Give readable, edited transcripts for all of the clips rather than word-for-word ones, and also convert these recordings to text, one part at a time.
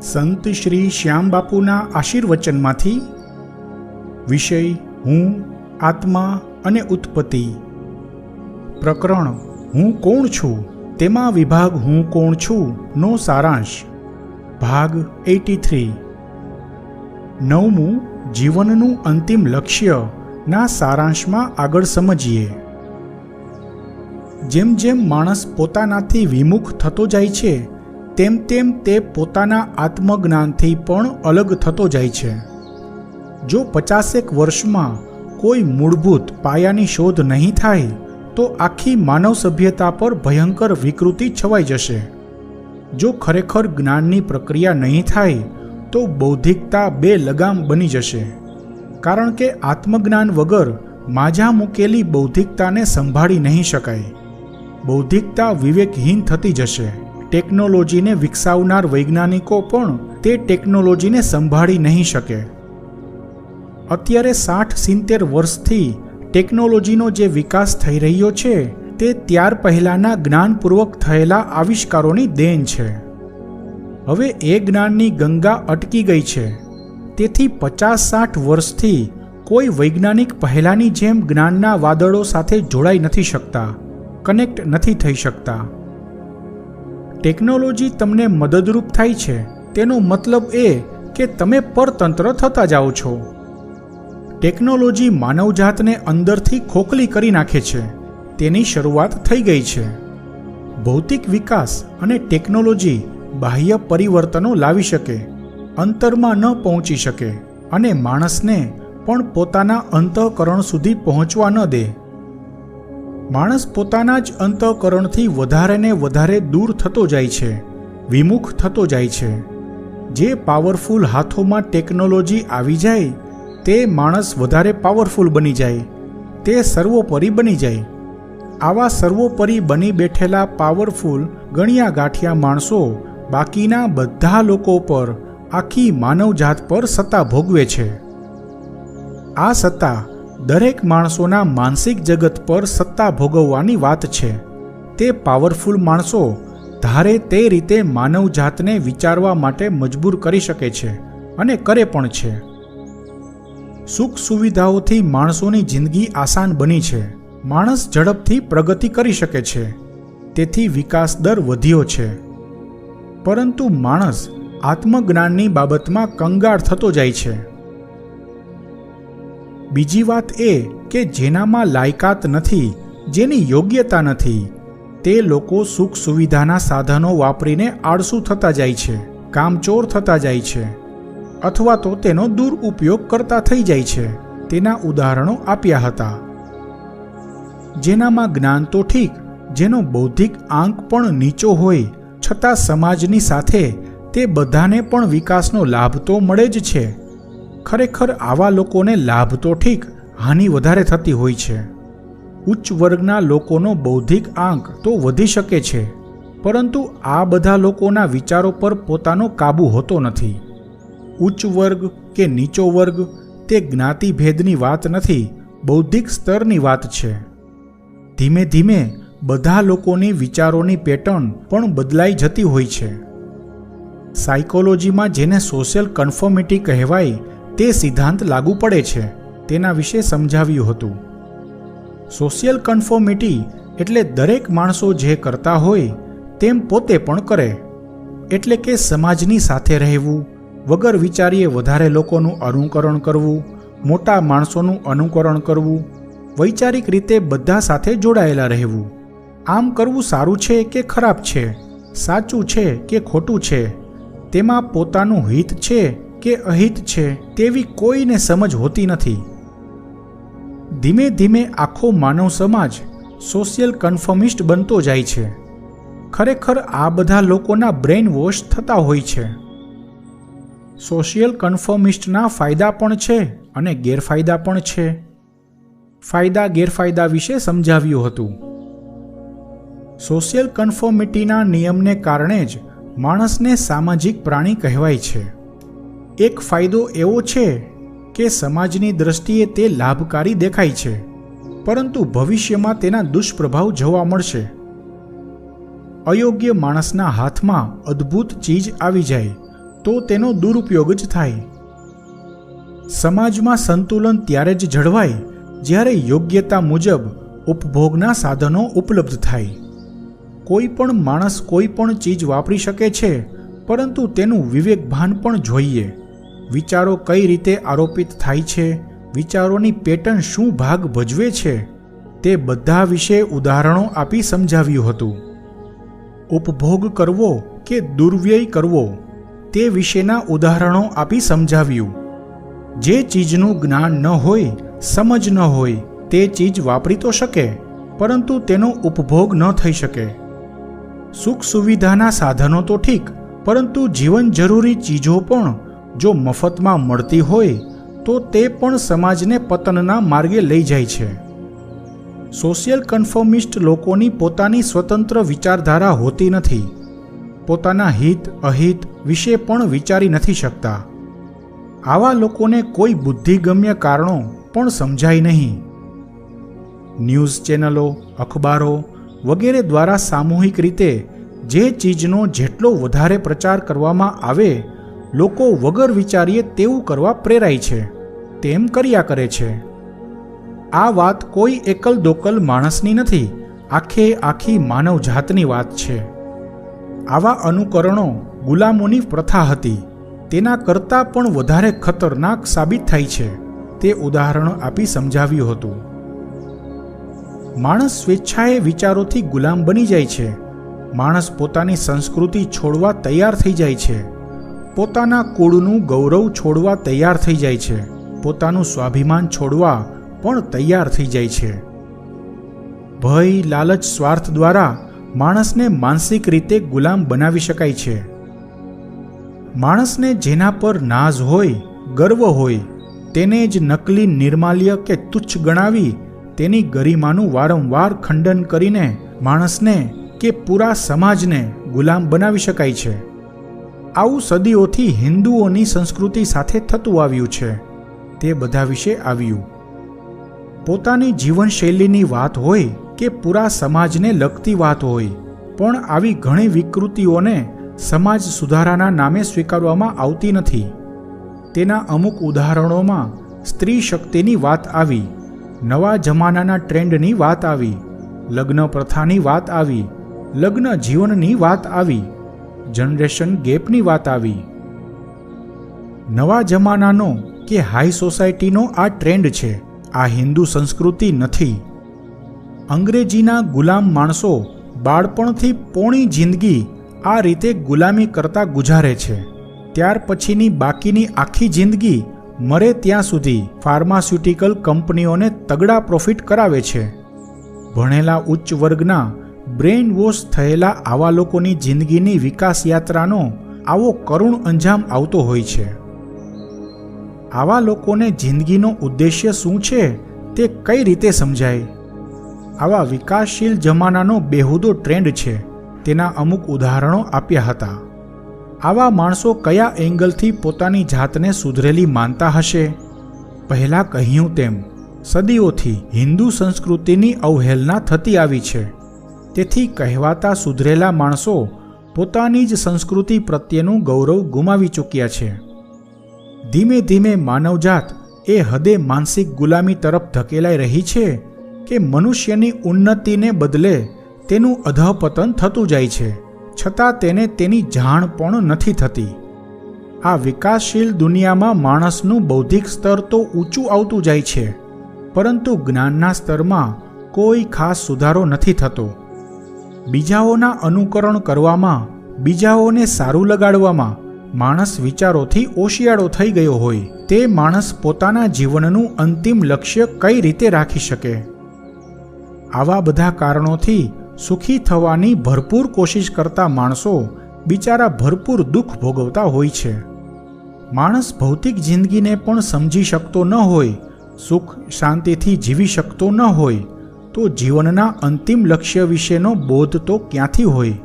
સંત શ્રી શ્યામબાપુના આશીર્વચનમાંથી વિષય હું, આત્મા અને ઉત્પત્તિ. પ્રકરણ હું કોણ છું તેમાં વિભાગ હું કોણ છું નો સારાંશ. ભાગ 83. 9મું જીવનનું અંતિમ લક્ષ્ય ના સારાંશમાં આગળ સમજીએ. જેમ જેમ માણસ પોતાનાથી વિમુખ થતો જાય છે તેમ તેમ તે પોતાના આત્મજ્ઞાનથી પણ અલગ થતો જાય છે. જો 50 વર્ષમાં કોઈ મૂળભૂત પાયાની શોધ નહીં થાય તો આખી માનવ સભ્યતા પર ભયંકર વિકૃતિ છવાઈ જશે. જો ખરેખર જ્ઞાનની પ્રક્રિયા નહીં થાય તો બૌદ્ધિકતા બે લગામ બની જશે. કારણ કે આત્મજ્ઞાન વગર માઝા મૂકેલી બૌદ્ધિકતાને સંભાળી નહીં શકાય. બૌદ્ધિકતા વિવેકહીન થતી જશે. ટેકનોલોજીને વિકસાવનાર વૈજ્ઞાનિકો પણ તે ટેકનોલોજીને સંભાળી નહીં શકે. અત્યારે 60-70 વર્ષથી ટેકનોલોજીનો જે વિકાસ થઈ રહ્યો છે તે ત્યાર પહેલાંના જ્ઞાનપૂર્વક થયેલા આવિષ્કારોની દેન છે. હવે એ જ્ઞાનની ગંગા અટકી ગઈ છે. તેથી 50-60 વર્ષથી કોઈ વૈજ્ઞાનિક પહેલાંની જેમ જ્ઞાનના વાદળો સાથે જોડાઈ નથી શકતા, કનેક્ટ નથી થઈ શકતા. ટેકનોલોજી તમને મદદરૂપ થાય છે તેનો મતલબ એ કે તમે પરતંત્ર થતા જાઓ છો. ટેકનોલોજી માનવજાતને અંદરથી ખોખલી કરી નાખે છે તેની શરૂઆત થઈ ગઈ છે. ભૌતિક વિકાસ અને ટેકનોલોજી બાહ્ય પરિવર્તનો લાવી શકે, અંતરમાં ન પહોંચી શકે અને માણસને પણ પોતાના અંતઃકરણ સુધી પહોંચવા ન દે. માણસ પોતાના જ અંતઃકરણથી વધારે ને વધારે દૂર થતો જાય છે, વિમુખ થતો જાય છે. જે પાવરફુલ હાથોમાં ટેકનોલોજી આવી જાય તે માણસ વધારે પાવરફુલ બની જાય, તે સર્વોપરી બની જાય. આવા સર્વોપરી બની બેઠેલા પાવરફુલ ગણ્યા ગાંઠિયા માણસો બાકીના બધા લોકો પર, આખી માનવજાત પર સત્તા ભોગવે છે. આ સત્તા દરેક માણસોના માનસિક જગત પર સત્તા ભોગવવાની વાત છે. તે પાવરફુલ માણસો ધારે તે રીતે માનવજાતને વિચારવા માટે મજબૂર કરી શકે છે અને કરે પણ છે. સુખ સુવિધાઓથી માણસોની જિંદગી આસાન બની છે. માણસ ઝડપથી પ્રગતિ કરી શકે છે, તેથી વિકાસ દર વધ્યો છે. પરંતુ માણસ આત્મજ્ઞાનની બાબતમાં કંગાળ થતો જાય છે. બીજી વાત એ કે જેનામાં લાયકાત નથી, જેની યોગ્યતા નથી, તે લોકો સુખ સુવિધાના સાધનો વાપરીને આળસુ થતા જાય છે, કામચોર થતા જાય છે, અથવા તો તેનો દુરુપયોગ કરતા થઈ જાય છે. તેના ઉદાહરણો આપ્યા હતા. જેનામાં જ્ઞાન તો ઠીક, જેનો બૌદ્ધિક આંક પણ નીચો હોય છતાં સમાજની સાથે તે બધાને પણ વિકાસનો લાભ તો મળે જ છે. ખરેખર આવા લોકોને લાભ તો ઠીક, હાનિ વધારે થતી હોય છે. ઉચ્ચ વર્ગના લોકોનો બૌદ્ધિક આંક તો વધી શકે છે, પરંતુ આ બધા લોકોના વિચારો પર પોતાનો કાબૂ હોતો નથી. ઉચ્ચ વર્ગ કે નીચો વર્ગ તે જ્ઞાતિભેદની વાત નથી, બૌદ્ધિક સ્તરની વાત છે. ધીમે ધીમે બધા લોકોની વિચારોની પેટર્ન પણ બદલાઈ જતી હોય છે. સાયકોલોજીમાં જેને સોશિયલ કન્ફર્મિટી કહેવાય તે સિદ્ધાંત લાગુ પડે છે. તેના વિશે સમજાવ્યું હતું. સોશિયલ કન્ફર્મિટી એટલે દરેક માણસો જે કરતા હોય તેમ પોતે પણ કરે. એટલે કે સમાજની સાથે રહેવું, વગર વિચારીએ વધારે લોકોનું અનુકરણ કરવું, મોટા માણસોનું અનુકરણ કરવું, વૈચારિક રીતે બધા સાથે જોડાયેલા રહેવું. આમ કરવું સારું છે કે ખરાબ છે, સાચું છે કે ખોટું છે, તેમાં પોતાનું હિત છે કે અહિત છે તેવી કોઈને સમજ હોતી નથી. ધીમે ધીમે આખો માનવ સમાજ સોશિયલ કન્ફર્મિસ્ટ બનતો જાય છે. ખરેખર આ બધા લોકોના બ્રેઇન વોશ થતા હોય છે. સોશિયલ કન્ફર્મિસ્ટના ફાયદા પણ છે અને ગેરફાયદા પણ છે. ફાયદા ગેરફાયદા વિશે સમજાવ્યું હતું. સોશિયલ કન્ફર્મિટીના નિયમને કારણે જ માણસને સામાજિક પ્રાણી કહેવાય છે. એક ફાયદો એવો છે કે સમાજની દ્રષ્ટિએ તે લાભકારી દેખાય છે, પરંતુ ભવિષ્યમાં તેના દુષ્પ્રભાવ જોવા મળશે. અયોગ્ય માણસના હાથમાં અદ્ભુત ચીજ આવી જાય તો તેનો દુરુપયોગ જ થાય. સમાજમાં સંતુલન ત્યારે જ જળવાય જ્યારે યોગ્યતા મુજબ ઉપભોગના સાધનો ઉપલબ્ધ થાય. કોઈ પણ માણસ કોઈ પણ ચીજ વાપરી શકે છે, પરંતુ તેનું વિવેકભાન પણ જોઈએ. વિચારો કઈ રીતે આરોપિત થાય છે, વિચારોની પેટર્ન શું ભાગ ભજવે છે, તે બધા વિશે ઉદાહરણો આપી સમજાવ્યું હતું. ઉપભોગ કરવો કે દુર્વ્યય કરવો તે વિશેના ઉદાહરણો આપી સમજાવ્યું. જે ચીજનું જ્ઞાન ન હોય, સમજ ન હોય, તે ચીજ વાપરી તો શકે, પરંતુ તેનો ઉપભોગ ન થઈ શકે. સુખ સુવિધાના સાધનો તો ઠીક, પરંતુ જીવન જરૂરી ચીજો પણ જો મફતમાં મળતી હોય તો તે પણ સમાજને પતનના માર્ગે લઈ જાય છે. સોશિયલ કન્ફર્મિસ્ટ લોકોની પોતાની સ્વતંત્ર વિચારધારા હોતી નથી. પોતાના હિત અહિત વિશે પણ વિચારી નથી શકતા. આવા લોકોને કોઈ બુદ્ધિગમ્ય કારણો પણ સમજાય નહીં. ન્યૂઝ ચેનલો, અખબારો વગેરે દ્વારા સામૂહિક રીતે જે ચીજનો જેટલો વધારે પ્રચાર કરવામાં આવે, લોકો વગર વિચારીએ તેવું કરવા પ્રેરાય છે, તેમ કર્યા કરે છે. આ વાત કોઈ એકલ દોકલ માણસની નથી, આખી માનવજાતની વાત છે. આવા અનુકરણો ગુલામોની પ્રથા હતી, તેના કરતાં પણ વધારે ખતરનાક સાબિત થાય છે, તે ઉદાહરણ આપી સમજાવ્યું હતું. માણસ સ્વેચ્છાએ વિચારોથી ગુલામ બની જાય છે. માણસ પોતાની સંસ્કૃતિ છોડવા તૈયાર થઈ જાય છે. પોતાના કુળનું ગૌરવ છોડવા તૈયાર થઈ જાય છે. પોતાનું સ્વાભિમાન છોડવા પણ તૈયાર થઈ જાય છે. ભય, લાલચ, સ્વાર્થ દ્વારા માણસને માનસિક રીતે ગુલામ બનાવી શકાય છે. માણસને જેના પર નાઝ હોય, ગર્વ હોય, તેને જ નકલી, નિર્માલ્ય કે તુચ્છ ગણાવી તેની ગરિમાનું વારંવાર ખંડન કરીને માણસને કે પૂરા સમાજને ગુલામ બનાવી શકાય છે. આવું સદીઓથી હિન્દુઓની સંસ્કૃતિ સાથે થતું આવ્યું છે. તે બધા વિશે આવ્યું. પોતાની જીવનશૈલીની વાત હોય કે પૂરા સમાજને લગતી વાત હોય, પણ આવી ઘણી વિકૃતિઓને સમાજ સુધારાના નામે સ્વીકારવામાં આવતી નથી. તેના અમુક ઉદાહરણોમાં સ્ત્રી શક્તિની વાત આવી, નવા જમાનાના ટ્રેન્ડની વાત આવી, લગ્ન પ્રથાની વાત આવી, લગ્ન જીવનની વાત આવી, જનરેશન ગેપની વાત આવી. નવા જમાનાનો કે હાઈ સોસાયટીનો આ ટ્રેન્ડ છે, આ હિન્દુ સંસ્કૃતિ નથી. અંગ્રેજીના ગુલામ માણસો બાળપણથી પોણી જિંદગી આ રીતે ગુલામી કરતા ગુજારે છે. ત્યાર પછીની બાકીની આખી જિંદગી મરે ત્યાં સુધી ફાર્માસ્યુટિકલ કંપનીઓને તગડા પ્રોફિટ કરાવે છે. ભણેલા ઉચ્ચ વર્ગના બ્રેઇન વોશ થયેલા આવા લોકોની જિંદગીની વિકાસ યાત્રાનો આવો કરુણ અંજામ આવતો હોય છે. આવા લોકોને જિંદગીનો ઉદ્દેશ્ય શું છે તે કઈ રીતે સમજાય? આવા વિકાસશીલ જમાનાનો બેહુદો ટ્રેન્ડ છે, તેના અમુક ઉદાહરણો આપ્યા હતા. આવા માણસો કયા એંગલથી પોતાની જાતને સુધરેલી માનતા હશે? પહેલાં કહ્યું તેમ સદીઓથી હિન્દુ સંસ્કૃતિની અવહેલના થતી આવી છે. તેથી કહેવાતા સુધરેલા માણસો પોતાની જ સંસ્કૃતિ પ્રત્યેનું ગૌરવ ગુમાવી ચૂક્યા છે. ધીમે ધીમે માનવજાત એ હદે માનસિક ગુલામી તરફ ધકેલાઈ રહી છે કે મનુષ્યની ઉન્નતિને બદલે તેનું અધઃપતન થતું જાય છે, છતાં તેને તેની જાણ પણ નથી થતી. આ વિકાસશીલ દુનિયામાં માણસનું બૌદ્ધિક સ્તર તો ઊંચું આવતું જાય છે, પરંતુ જ્ઞાનના સ્તરમાં કોઈ ખાસ સુધારો નથી થતો. બીજાઓના અનુકરણ કરવામાં, બીજાઓને સારું લગાડવામાં માણસ વિચારોથી ઓશિયાળો થઈ ગયો હોય, તે માણસ પોતાના જીવનનું અંતિમ લક્ષ્ય કઈ રીતે રાખી શકે? આવા બધા કારણોથી સુખી થવાની ભરપૂર કોશિશ કરતા માણસો બિચારા ભરપૂર દુઃખ ભોગવતા હોય છે. માણસ ભૌતિક જિંદગીને પણ સમજી શકતો ન હોય, સુખ શાંતિથી જીવી શકતો ન હોય, તો જીવનના અંતિમ લક્ષ્ય વિશેનો બોધ તો ક્યાંથી હોય?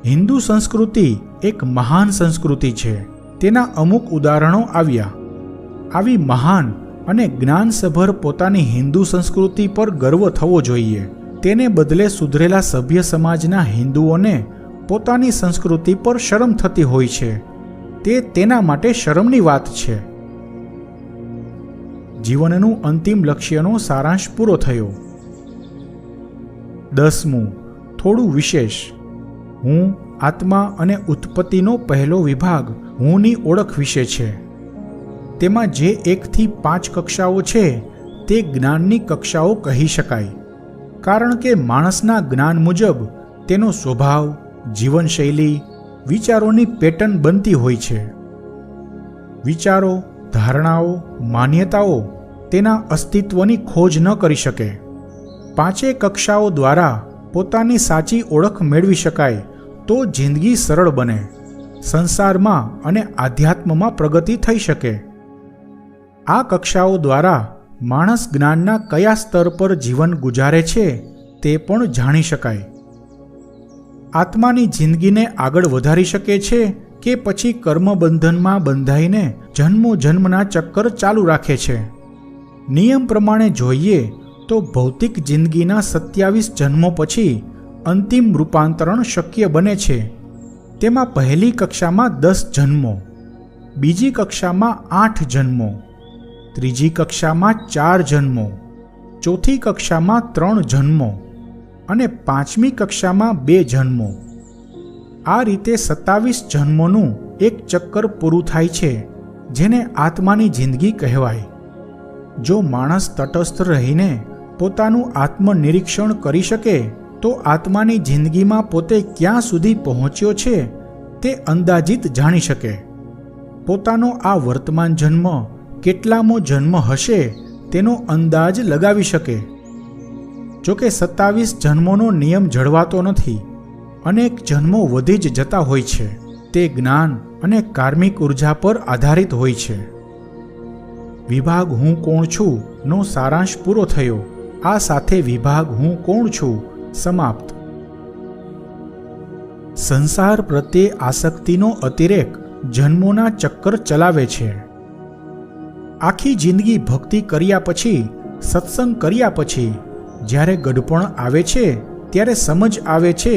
હિન્દુ સંસ્કૃતિ એક મહાન સંસ્કૃતિ છે. તેના અમુક ઉદાહરણો આવ્યા. આવી મહાન અને જ્ઞાનસભર પોતાની હિન્દુ સંસ્કૃતિ પર ગર્વ થવો જોઈએ. તેને બદલે સુધરેલા સભ્ય સમાજના હિન્દુઓને પોતાની સંસ્કૃતિ પર શરમ થતી હોય છે તે તેના માટે શરમની વાત છે. જીવનનું અંતિમ લક્ષ્યનો સારાંશ પૂરો થયો. 10મું, થોડું વિશેષ. હું, આત્મા અને ઉત્પત્તિનો પહેલો વિભાગ હુંની ઓળખ વિશે છે. તેમાં જે 1 થી 5 કક્ષાઓ છે તે જ્ઞાનની કક્ષાઓ કહી શકાય, કારણ કે માણસના જ્ઞાન મુજબ તેનો સ્વભાવ, જીવનશૈલી, વિચારોની પેટર્ન બનતી હોય છે. વિચારો, ધારણાઓ, માન્યતાઓ તેના અસ્તિત્વની ખોજ ન કરી શકે. 5 કક્ષાઓ દ્વારા પોતાની સાચી ઓળખ મેળવી શકાય તો જિંદગી સરળ બને, સંસારમાં અને આધ્યાત્મમાં પ્રગતિ થઈ શકે. આ કક્ષાઓ દ્વારા માણસ જ્ઞાનના કયા સ્તર પર જીવન ગુજારે છે તે પણ જાણી શકાય. આત્માની જિંદગીને આગળ વધારી શકે છે કે પછી કર્મબંધનમાં બંધાઈને જન્મો જન્મના ચક્કર ચાલુ રાખે છે. નિયમ પ્રમાણે જોઈએ તો ભૌતિક જિંદગીના 27 જન્મો પછી અંતિમ રૂપાંતરણ શક્ય બને છે. તેમાં પહેલી કક્ષામાં 10 જન્મો, બીજી કક્ષામાં 8 જન્મો, ત્રીજી કક્ષામાં 4 જન્મો, ચોથી કક્ષામાં 3 જન્મો અને 5મી કક્ષામાં 2 જન્મો. આ રીતે 27 જન્મોનું એક ચક્કર પૂરું થાય છે, જેને આત્માની જિંદગી કહેવાય. જો માણસ તટસ્થ રહીને પોતાનું આત્મનિરીક્ષણ કરી શકે તો આત્માની જિંદગીમાં પોતે ક્યાં સુધી પહોંચ્યો છે તે અંદાજિત જાણી શકે. પોતાનો આ વર્તમાન જન્મ કેટલામો જન્મ હશે તેનો અંદાજ લગાવી શકે. જોકે 27 જન્મોનો નિયમ જળવાતો નથી. અનેક જન્મો વધી જ જતા હોય છે. તે જ્ઞાન અને કાર્મિક ઉર્જા પર આધારિત હોય છે. વિભાગ હું કોણ છું નો સારાંશ પૂરો થયો. આ સાથે વિભાગ હું કોણ છું સમાપ્ત. સંસાર પ્રત્યે આસક્તિનો અતિરેક જન્મોના ચક્કર ચલાવે છે. આખી જિંદગી ભક્તિ કર્યા પછી, સત્સંગ કર્યા પછી જ્યારે ગડપણ આવે છે ત્યારે સમજ આવે છે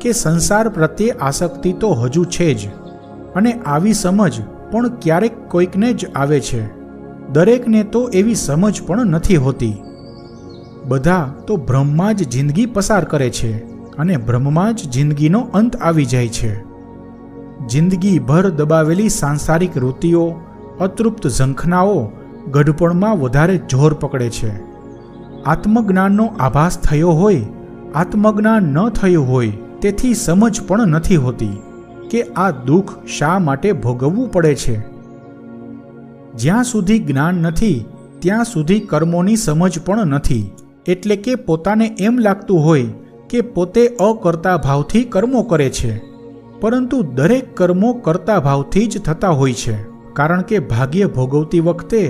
કે સંસાર પ્રત્યે આસક્તિ તો હજુ છે જ, અને આવી સમજ પણ ક્યારેક કોઈકને જ આવે છે. દરેકને તો એવી સમજ પણ નથી હોતી. બધા તો ભ્રમમાં જ જિંદગી પસાર કરે છે અને ભ્રમમાં જ જિંદગીનો અંત આવી જાય છે. જિંદગી ભર દબાવેલી સાંસારિક વૃત્તિઓ, અતૃપ્ત ઝંખનાઓ ગઢપણમાં વધારે જોર પકડે છે. આત્મજ્ઞાનનો આભાસ થયો હોય, આત્મજ્ઞાન ન થયું હોય તેથી સમજ પણ નથી હોતી કે આ દુઃખ શા માટે ભોગવવું પડે છે. જ્યાં સુધી જ્ઞાન નથી ત્યાં સુધી કર્મોની સમજ પણ નથી. એટલે કે પોતાને એમ લાગતું હોય કે પોતે અકર્તા ભાવથી કર્મો કરે છે, પરંતુ દરેક કર્મો કર્તા ભાવથી જ થતા હોય છે. કારણ કે ભાગ્ય ભોગવતી વખતે,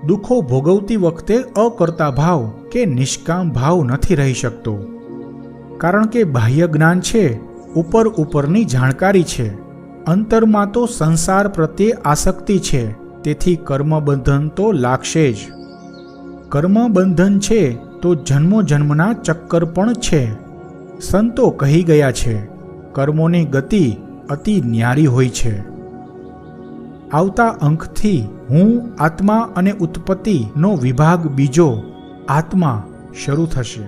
દુઃખો ભોગવતી વખતે અકર્તા ભાવ કે નિષ્કામ ભાવ નથી રહી શકતો. કારણ કે બાહ્ય જ્ઞાન છે, ઉપર ઉપરની જાણકારી છે, અંતરમાં તો સંસાર પ્રત્યે આસક્તિ છે. તેથી કર્મબંધન તો લાગશે જ. કર્મબંધન છે તો જન્મો જન્મના ચક્કર પણ છે. સંતો કહી ગયા છે, કર્મોની ગતિ અતિ ન્યારી હોય છે. આવતા અંકથી હું, આત્મા અને ઉત્પત્તિનો વિભાગ બીજો, આત્મા શરૂ થશે.